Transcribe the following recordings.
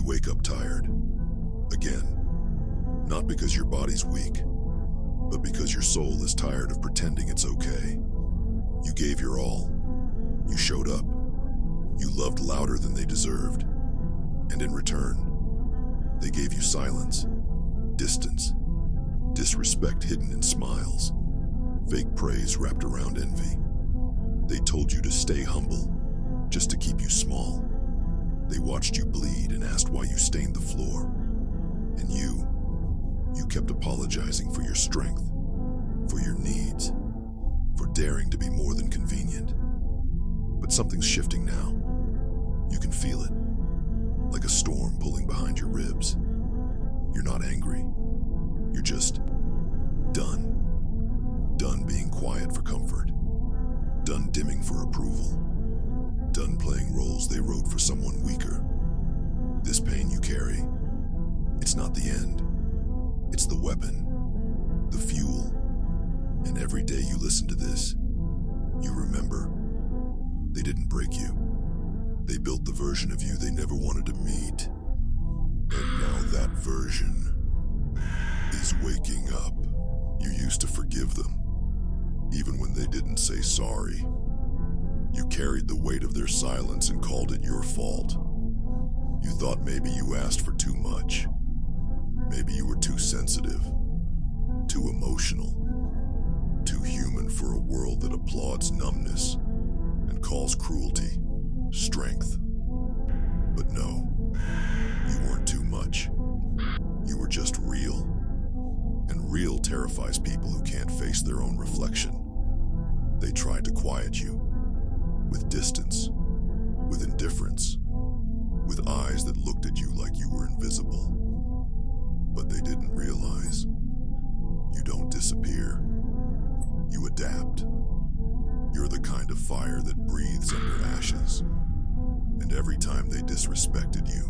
wake up tired. Again. Not because your body's weak, but because your soul is tired of pretending it's okay. You gave your all. You showed up. You loved louder than they deserved. And in return, they gave you silence, distance, disrespect hidden in smiles, fake praise wrapped around envy. They told you to stay humble, just to keep you small. They watched you bleed and asked why you stained the floor. And you kept apologizing for your strength, for your needs, for daring to be more than convenient. But something's shifting now. You can feel it, like a storm pulling behind your ribs. You're not angry. You're just done. Done being quiet for comfort. Done dimming for approval. Done playing roles they wrote for someone weaker. This pain you carry, it's not the end. It's the weapon, the fuel. And every day you listen to this, you remember, they didn't break you. They built the version of you they never wanted to meet. And now that version is waking up. You used to forgive them, even when they didn't say sorry. You carried the weight of their silence and called it your fault. You thought maybe you asked for too much. Maybe you were too sensitive, too emotional, too human for a world that applauds numbness and calls cruelty strength. But no, you weren't too much. You were just real. And real terrifies people who can't face their own reflection. They tried to quiet you with distance, with indifference, with eyes that looked at you like you were invisible. But they didn't realize you don't disappear. You adapt. You're the kind of fire that breathes under ashes. And every time they disrespected you,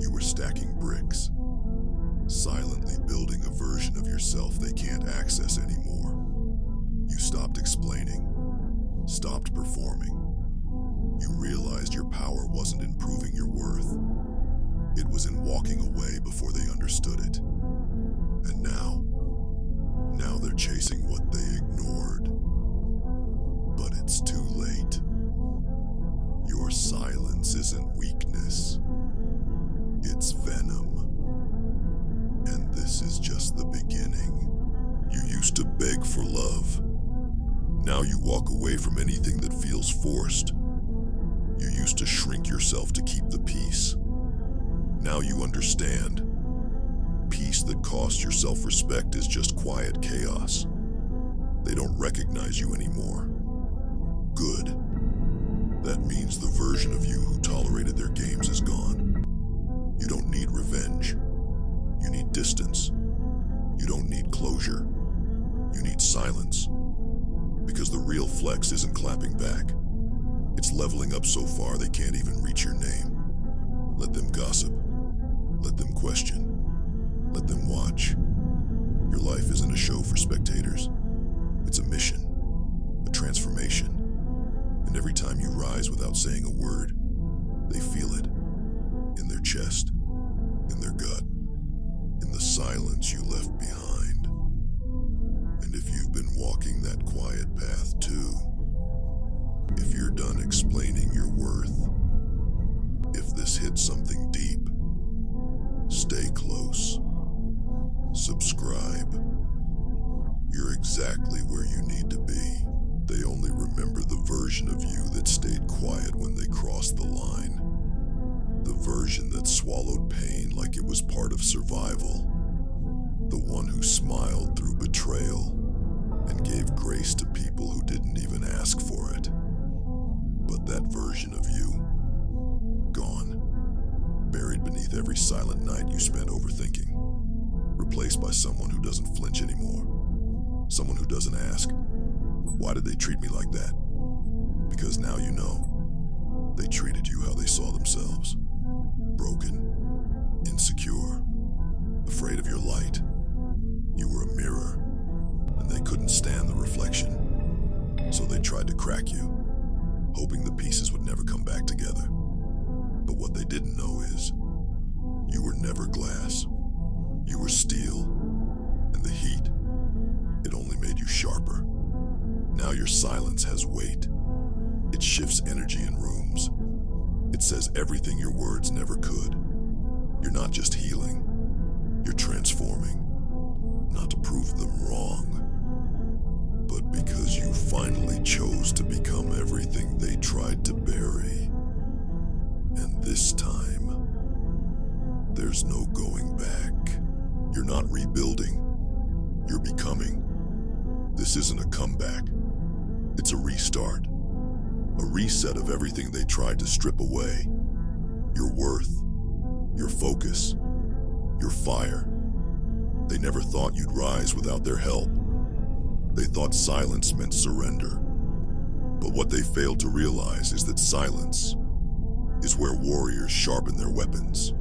you were stacking bricks, silently building a version of yourself they can't access anymore. You stopped explaining, stopped performing. You realized your power wasn't in proving your worth. It was in walking away before they understood it. And now they're chasing what they ignored. But it's too late. Your silence isn't weakness. It's venom. And this is just the beginning. You used to beg for love. Now you walk away from anything that feels forced. You used to shrink yourself to keep the peace. Now you understand. Peace that costs your self-respect is just quiet chaos. They don't recognize you anymore. Good. That means the version of you who tolerated their games is gone. You don't need revenge. You need distance. You don't need closure. You need silence. Because the real flex isn't clapping back. It's leveling up so far they can't even reach your name. Let them gossip. Let them question. Let them watch. Your life isn't a show for spectators. It's a mission, a transformation. And every time you rise without saying a word, they feel it. In their chest, in their gut, in the silence you left behind. And if you've been walking that quiet path too, if you're done explaining your worth, if this hit something deep, stay close. Subscribe. You're exactly where you need to be. They only remember the version of you that stayed quiet when they crossed the line. The version that swallowed pain like it was part of survival. The one who smiled through betrayal and gave grace to people who didn't even ask for it. But that version of you, gone. Buried beneath every silent night you spent overthinking. Replaced by someone who doesn't flinch anymore. Someone who doesn't ask, why did they treat me like that? Because now you know, they treated you how they saw themselves. Broken, insecure, afraid of your light. You were a mirror, and they couldn't stand the reflection. So they tried to crack you, hoping the pieces would never come back together. But what they didn't know is, You were never glass. You were steel, and the heat, it only made you sharper. Now your silence has weight. It shifts energy in rooms. It says everything your words never could. You're not just healing, you're transforming. Not to prove them wrong, but because you finally chose to become everything they tried to bury. And this time, there's no going back. You're not rebuilding, you're becoming. This isn't a comeback, it's a restart. A reset of everything they tried to strip away. Your worth, your focus, your fire. They never thought you'd rise without their help. They thought silence meant surrender. But what they failed to realize is that silence is where warriors sharpen their weapons.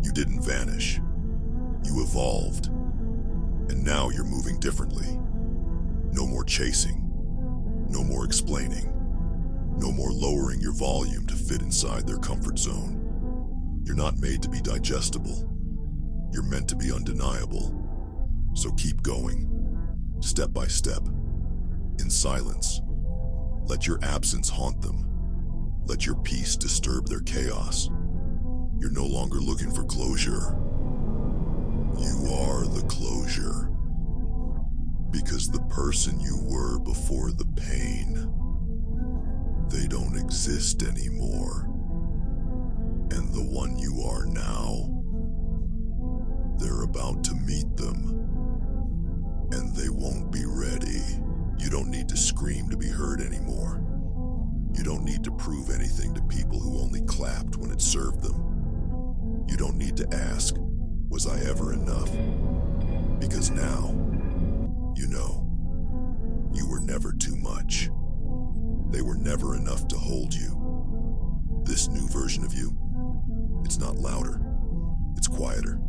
You didn't vanish. You evolved. And now you're moving differently. No more chasing. No more explaining. No more lowering your volume to fit inside their comfort zone. You're not made to be digestible. You're meant to be undeniable. So keep going, step by step, in silence. Let your absence haunt them. Let your peace disturb their chaos. You're no longer looking for closure. You are the closure. Because the person you were before the pain, they don't exist anymore. And the one you are now, they're about to meet them. And they won't be ready. You don't need to scream to be heard anymore. You don't need to prove anything to people who only clapped when it served them. You don't need to ask, was I ever enough? Because now, you know, you were never too much. They were never enough to hold you. This new version of you, it's not louder, it's quieter,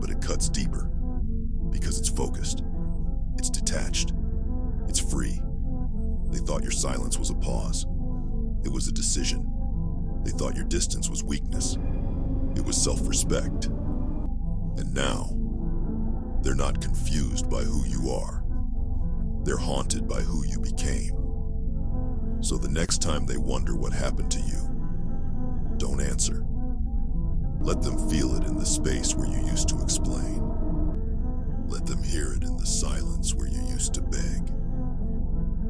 but it cuts deeper because it's focused, it's detached, it's free. They thought your silence was a pause. It was a decision. They thought your distance was weakness. It was self-respect. And now, they're not confused by who you are. They're haunted by who you became. So the next time they wonder what happened to you, don't answer. Let them feel it in the space where you used to explain. Let them hear it in the silence where you used to beg.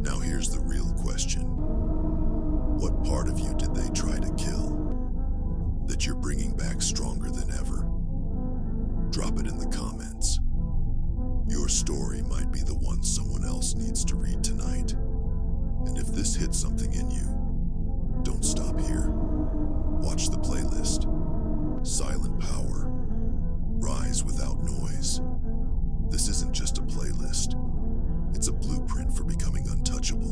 Now here's the real question. What part of you did they try to kill that you're bringing back stronger than ever? Drop it in the comments. Your story might be the one someone else needs to read tonight. And if this hit something in you, don't stop here. Watch the playlist. Silent Power. Rise without noise. This isn't just a playlist. It's a blueprint for becoming untouchable.